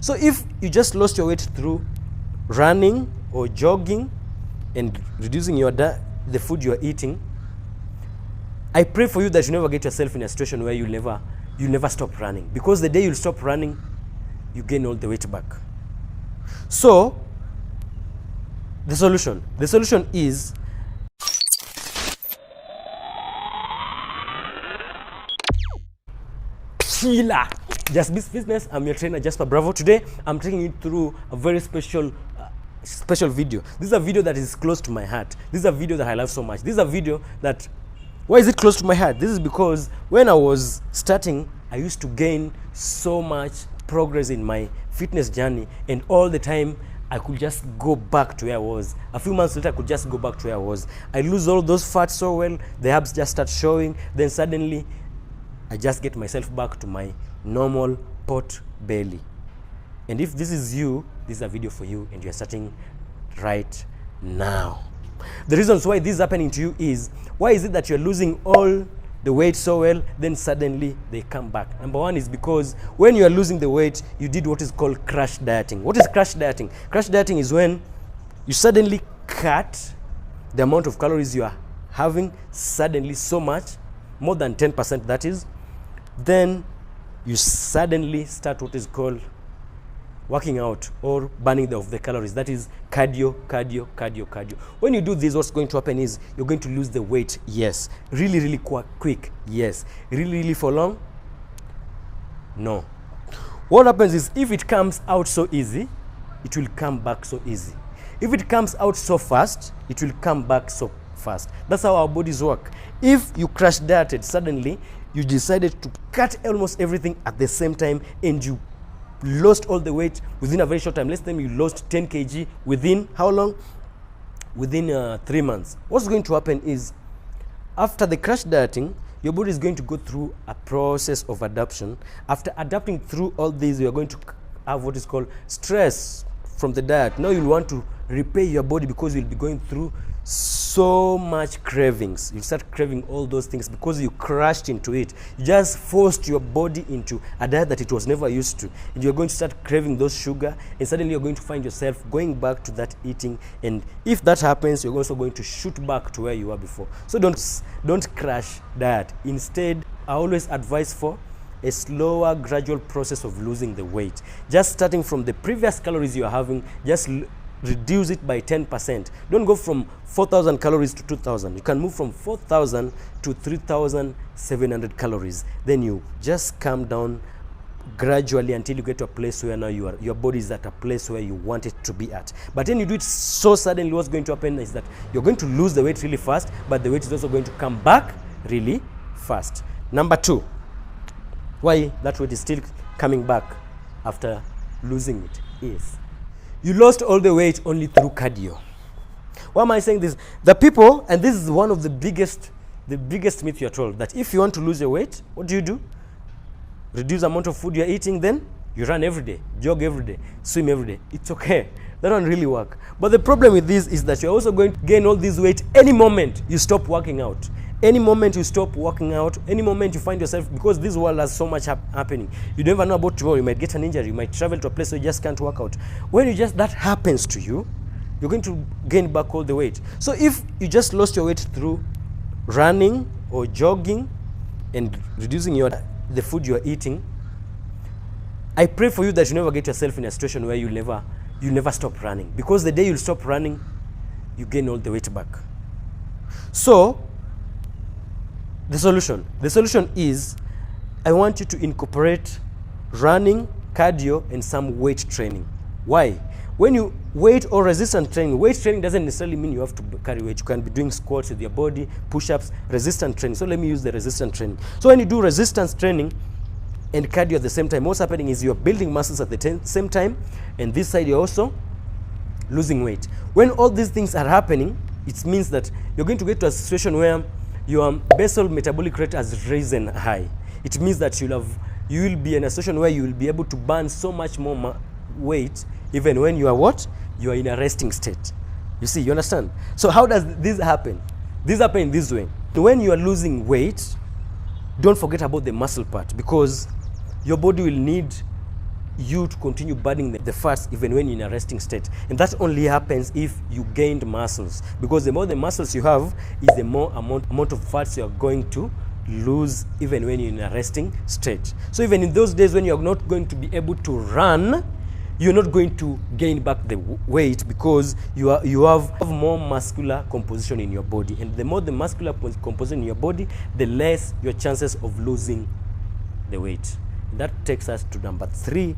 So if you just lost your weight through running or jogging and reducing the food you're eating, I pray for you that you never get yourself in a situation where you'll never stop running. Because the day you'll stop running, you gain all the weight back. So, the solution is killer. Just Beast Fitness. I'm your trainer, Jasper Bravo. Today, I'm taking you through a very special video. This is a video that is close to my heart. This is a video that I love so much. This is a video that, why is it close to my heart? This is because when I was starting, I used to gain so much progress in my fitness journey, and all the time I could just go back to where I was. A few months later, I could just go back to where I was. I lose all those fats so well, the abs just start showing, then suddenly I just get myself back to my normal pot belly. And if this is you, this is a video for you, and you're starting right now. The reasons why this is happening to you is, why is it that you're losing all the weight so well, then suddenly they come back? Number one is because when you are losing the weight, you did what is called crash dieting. What is crash dieting? Crash dieting is when you suddenly cut the amount of calories you are having suddenly so much, more than 10% that is, then you suddenly start what is called working out or burning of the calories. That is cardio. When you do this, what's going to happen is you're going to lose the weight, yes. Really quick, yes. Really for long, no. What happens is, if it comes out so easy, it will come back so easy. If it comes out so fast, it will come back so fast. That's how our bodies work. If you crash dieted, suddenly you decided to cut almost everything at the same time, and you lost all the weight within a very short time. Let's say you lost 10 kg within how long? Within 3 months. What's going to happen is, after the crash dieting, your body is going to go through a process of adaptation. After adapting through all these, you are going to have what is called stress from the diet. Now you'll want to repair your body, because you'll be going through so much cravings. You start craving all those things because you crashed into it. You just forced your body into a diet that it was never used to, and you're going to start craving those sugar, and suddenly you're going to find yourself going back to that eating. And if that happens, you're also going to shoot back to where you were before. So don't crash diet. Instead, I always advise for a slower, gradual process of losing the weight. Just starting from the previous calories you are having, just reduce it by 10%. Don't go from 4,000 calories to 2,000. You can move from 4,000 to 3,700 calories. Then you just come down gradually until you get to a place where now your body is at a place where you want it to be at. But when you do it so suddenly, what's going to happen is that you're going to lose the weight really fast, but the weight is also going to come back really fast. Number two, why that weight is still coming back after losing it is, you lost all the weight only through cardio. Why am I saying this? The people, and this is one of the biggest myth you're told, that if you want to lose your weight, what do? Reduce the amount of food you're eating, then you run every day, jog every day, swim every day. It's okay. That don't really work. But the problem with this is that you're also going to gain all this weight any moment you stop working out. Any moment you stop working out, any moment you find yourself, because this world has so much happening. You never know about tomorrow. You might get an injury. You might travel to a place where you just can't work out. When that happens to you, you're going to gain back all the weight. So if you just lost your weight through running or jogging and reducing the food you're eating, I pray for you that you never get yourself in a situation where you'll never stop running. Because the day you'll stop running, you gain all the weight back. So the solution is, I want you to incorporate running, cardio, and some weight training. Why? When you weight or resistance training doesn't necessarily mean you have to carry weight. You can be doing squats with your body, push-ups, resistance training. So let me use the resistance training. So when you do resistance training and cardio at the same time, what's happening is you're building muscles at the same time, and this side you're also losing weight. When all these things are happening, it means that you're going to get to a situation where your basal metabolic rate has risen high. It means that you will be in a situation where you will be able to burn so much more weight, even when you are what? You are in a resting state. You see, you understand? So how does this happen? This happens this way. When you are losing weight, don't forget about the muscle part, because your body will need you to continue burning the fats even when you're in a resting state. And that only happens if you gained muscles, because the more the muscles you have is the more amount of fats you're going to lose even when you're in a resting state. So even in those days when you're not going to be able to run, you're not going to gain back the weight, because you have more muscular composition in your body, and the more the muscular composition in your body, the less your chances of losing the weight. And that takes us to number 3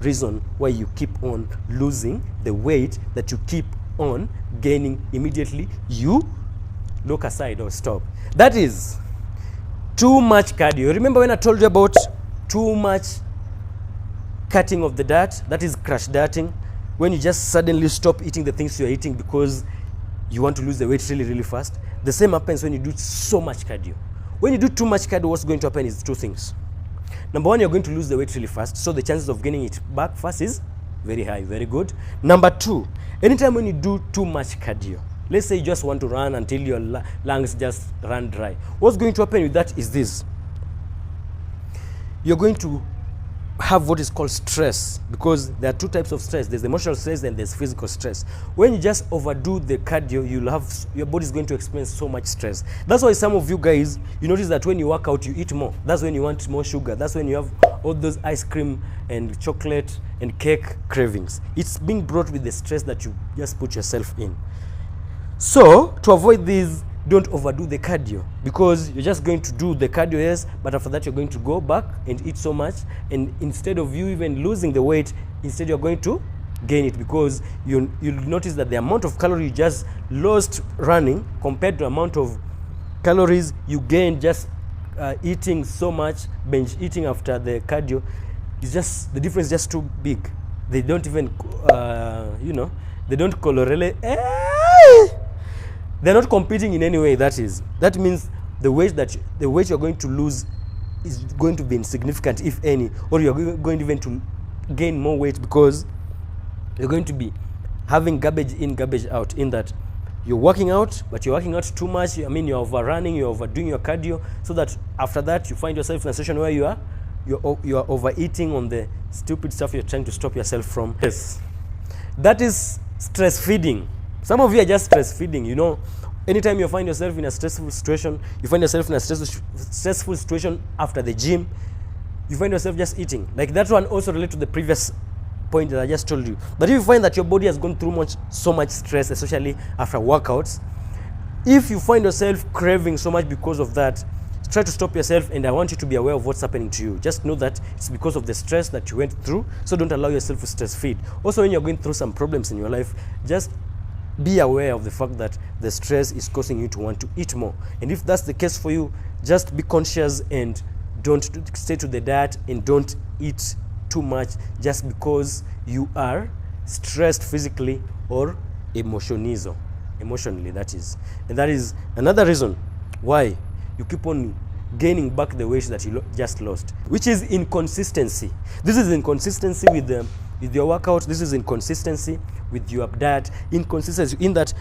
reason why you keep on losing the weight that you keep on gaining immediately you look aside or stop. That is too much cardio. Remember when I told you about too much cutting of the diet? That is crash dieting, when you just suddenly stop eating the things you're eating because you want to lose the weight really, really fast. The same happens when you do so much cardio. When you do too much cardio, what's going to happen is 2 things. Number 1, you're going to lose the weight really fast, so the chances of gaining it back fast is very high, very good. Number 2, anytime when you do too much cardio, let's say you just want to run until your lungs just run dry, what's going to happen with that is this. You're going to have what is called stress, because there are 2 types of stress. There's emotional stress and there's physical stress. When you just overdo the cardio, your body is going to experience so much stress. That's why some of you guys, you notice that when you work out, you eat more. That's when you want more sugar. That's when you have all those ice cream and chocolate and cake cravings. It's being brought with the stress that you just put yourself in. So to avoid these, don't overdo the cardio, because you're just going to do the cardio, yes, but after that you're going to go back and eat so much, and instead of you even losing the weight, instead you're going to gain it, because you'll notice that the amount of calories you just lost running compared to the amount of calories you gained just eating so much, binge eating after the cardio, is just, the difference is just too big. They don't even they don't correlate. They're not competing in any way. That means the weight you're going to lose is going to be insignificant, if any, or you're going even to gain more weight, because you're going to be having garbage in, garbage out, in that you're working out, but you're working out too much. I mean, you're overrunning, you're overdoing your cardio, so that after that you find yourself in a situation where you are overeating on the stupid stuff you're trying to stop yourself from. Yes, that is stress feeding. Some of you are just stress feeding. Anytime you find yourself in a stressful situation, you find yourself in a stressful situation after the gym, you find yourself just eating. Like that one also relates to the previous point that I just told you. But if you find that your body has gone through so much stress, especially after workouts, if you find yourself craving so much because of that, try to stop yourself, and I want you to be aware of what's happening to you. Just know that it's because of the stress that you went through, so don't allow yourself to stress feed. Also, when you're going through some problems in your life, just be aware of the fact that the stress is causing you to want to eat more. And if that's the case for you, just be conscious and don't stay to the diet, and don't eat too much just because you are stressed physically or emotionally, that is. And that is another reason why you keep on gaining back the weight that you just lost, which is inconsistency. This is inconsistency with your workout. This is inconsistency with your diet. Inconsistency in that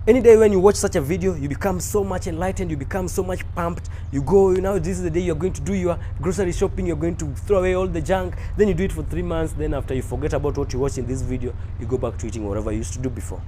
any day when you watch such a video, you become so much enlightened, you become so much pumped. You go, this is the day you're going to do your grocery shopping, you're going to throw away all the junk. Then you do it for 3 months. Then after you forget about what you watched in this video, you go back to eating whatever you used to do before.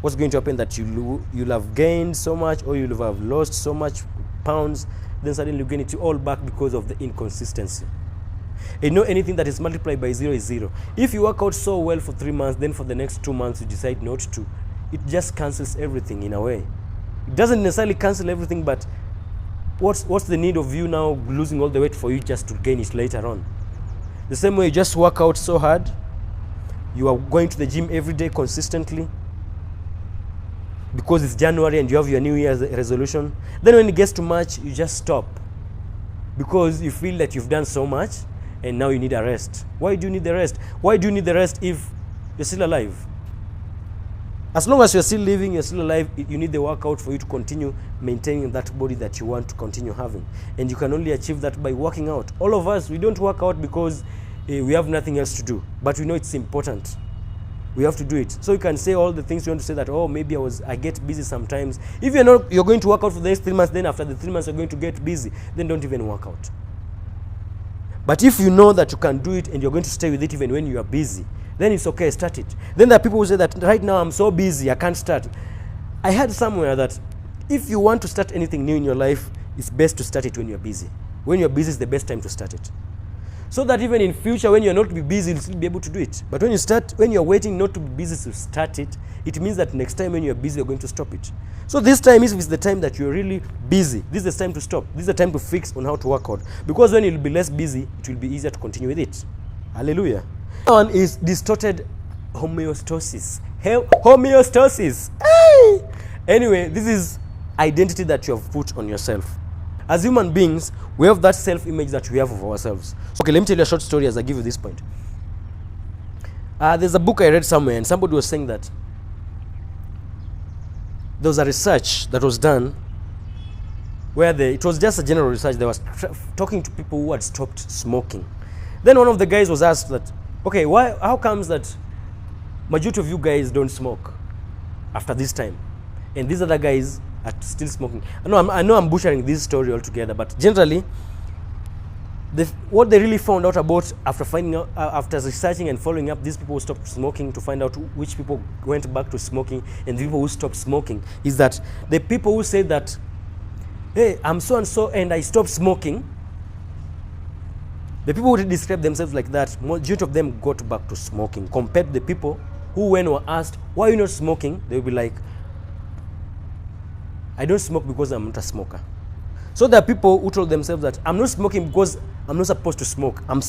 What's going to happen that you'll have gained so much, or you'll have lost so much pounds, then suddenly you gain it all back because of the inconsistency. And anything that is multiplied by 0 is 0. If you work out so well for 3 months, then for the next 2 months you decide not to, it just cancels everything in a way. It doesn't necessarily cancel everything, but what's the need of you now losing all the weight for you just to gain it later on? The same way you just work out so hard, you are going to the gym every day consistently, because it's January and you have your New Year's resolution. Then when it gets to March, you just stop, because you feel that you've done so much and now you need a rest. Why do you need the rest? Why do you need the rest if you're still alive? As long as you're still living, you're still alive, you need the workout for you to continue maintaining that body that you want to continue having. And you can only achieve that by working out. All of us, we don't work out because we have nothing else to do, but we know it's important. We have to do it. So you can say all the things you want to say, that, oh, maybe I get busy sometimes. If you're going to work out for the next 3 months, then after the 3 months you're going to get busy, then don't even work out. But if you know that you can do it and you're going to stay with it even when you are busy, then it's okay, start it. Then there are people who say that right now I'm so busy, I can't start. I heard somewhere that if you want to start anything new in your life, it's best to start it when you're busy. When you're busy is the best time to start it. So that even in future when you're not to be busy, you'll still be able to do it. But when you're waiting not to be busy to start it, it means that next time when you're busy, you're going to stop it. So this time, if it's the time that you're really busy, this is the time to stop. This is the time to fix on how to work out. Because when you'll be less busy, it will be easier to continue with it. Hallelujah. One is distorted homeostasis. Homeostasis. Hey! Anyway, this is identity that you have put on yourself. As human beings, we have that self-image that we have of ourselves. Okay, let me tell you a short story as I give you this point. There's a book I read somewhere, and somebody was saying that there was a research that was done where it was just a general research. They was talking to people who had stopped smoking. Then one of the guys was asked that, okay, how comes that majority of you guys don't smoke after this time? And these other guys are still smoking. I know I'm butchering this story altogether, but generally, what they really found out about after researching and following up these people who stopped smoking to find out which people went back to smoking and the people who stopped smoking is that the people who say that, hey, I'm so and so and I stopped smoking, the people who describe themselves like that, majority of them got back to smoking compared to the people who, when were asked, why are you not smoking, they will be like, I don't smoke because I'm not a smoker. So there are people who told themselves that I'm not smoking because I'm not supposed to smoke. I'm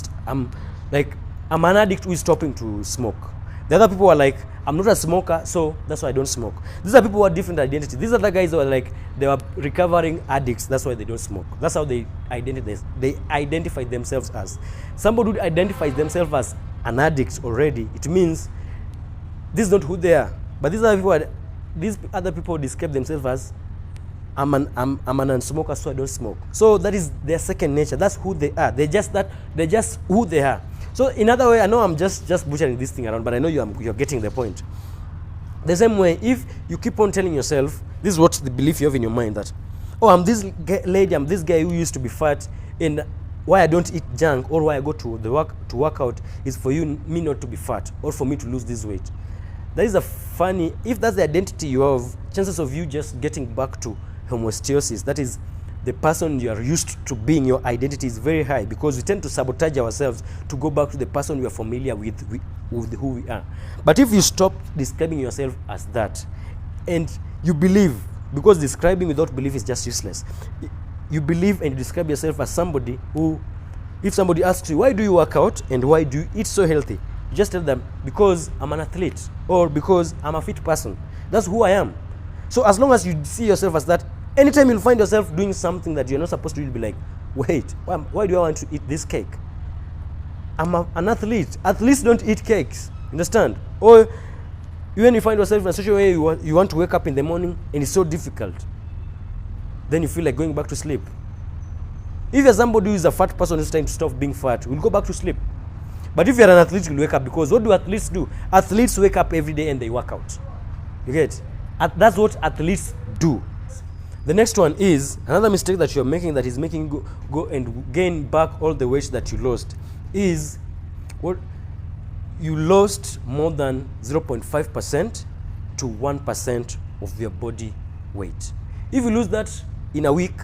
an addict who is stopping to smoke. The other people are like, I'm not a smoker, so that's why I don't smoke. These are people who have different identities. These are the guys who are like, they were recovering addicts, that's why they don't smoke. That's how they identify themselves as. Somebody who identifies themselves as an addict already, it means this is not who they are. But these other people describe themselves as, I'm an unsmoker, so I don't smoke. So that is their second nature. That's who they are. They're just who they are. So in other way, I know I'm just butchering this thing around, but I know you're getting the point. The same way, if you keep on telling yourself, this is what the belief you have in your mind, that, oh, I'm this lady, I'm this guy who used to be fat, and why I don't eat junk or why I go to work out is for me not to be fat or for me to lose this weight. That is if that's the identity you have, chances of you just getting back to homeostasis, that is the person you are used to being, your identity is very high, because we tend to sabotage ourselves to go back to the person we are familiar with who we are. But if you stop describing yourself as that and you believe, because describing without belief is just useless, you believe and you describe yourself as somebody who, if somebody asks you, why do you work out and why do you eat so healthy, you just tell them, because I'm an athlete or because I'm a fit person. That's who I am. So as long as you see yourself as that, anytime you'll find yourself doing something that you're not supposed to do, you'll be like, wait, why do I want to eat this cake? I'm an athlete. Athletes don't eat cakes. Understand? Or even you find yourself in a situation where you want to wake up in the morning and it's so difficult, then you feel like going back to sleep. If you're somebody who is a fat person who's trying to stop being fat, we'll go back to sleep. But if you're an athlete, you'll wake up, because what do athletes do? Athletes wake up every day and they work out. You get? That's what athletes do. The next one is another mistake that you're making, that is making you go and gain back all the weight that you lost, is what you lost more than 0.5% to 1% of your body weight. If you lose that in a week,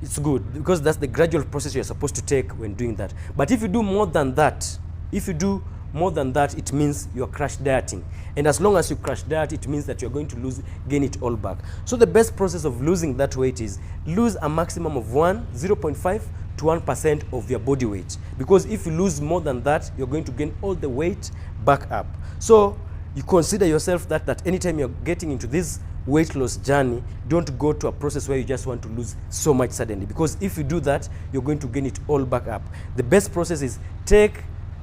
it's good, because that's the gradual process you're supposed to take when doing that. But if you do more than that, it means you're crash dieting. And as long as you crash diet, it means that you're going to gain it all back. So the best process of losing that weight is lose a maximum of 0.5 to 1% of your body weight. Because if you lose more than that, you're going to gain all the weight back up. So you consider yourself that anytime you're getting into this weight loss journey, don't go to a process where you just want to lose so much suddenly. Because if you do that, you're going to gain it all back up. The best process is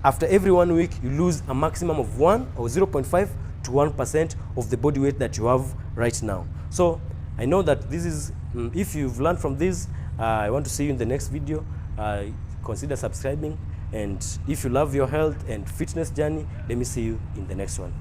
after every 1 week, you lose a maximum of 1 or 0.5 to 1% of the body weight that you have right now. So I know that this is, if you've learned from this, I want to see you in the next video. Consider subscribing. And if you love your health and fitness journey, let me see you in the next one.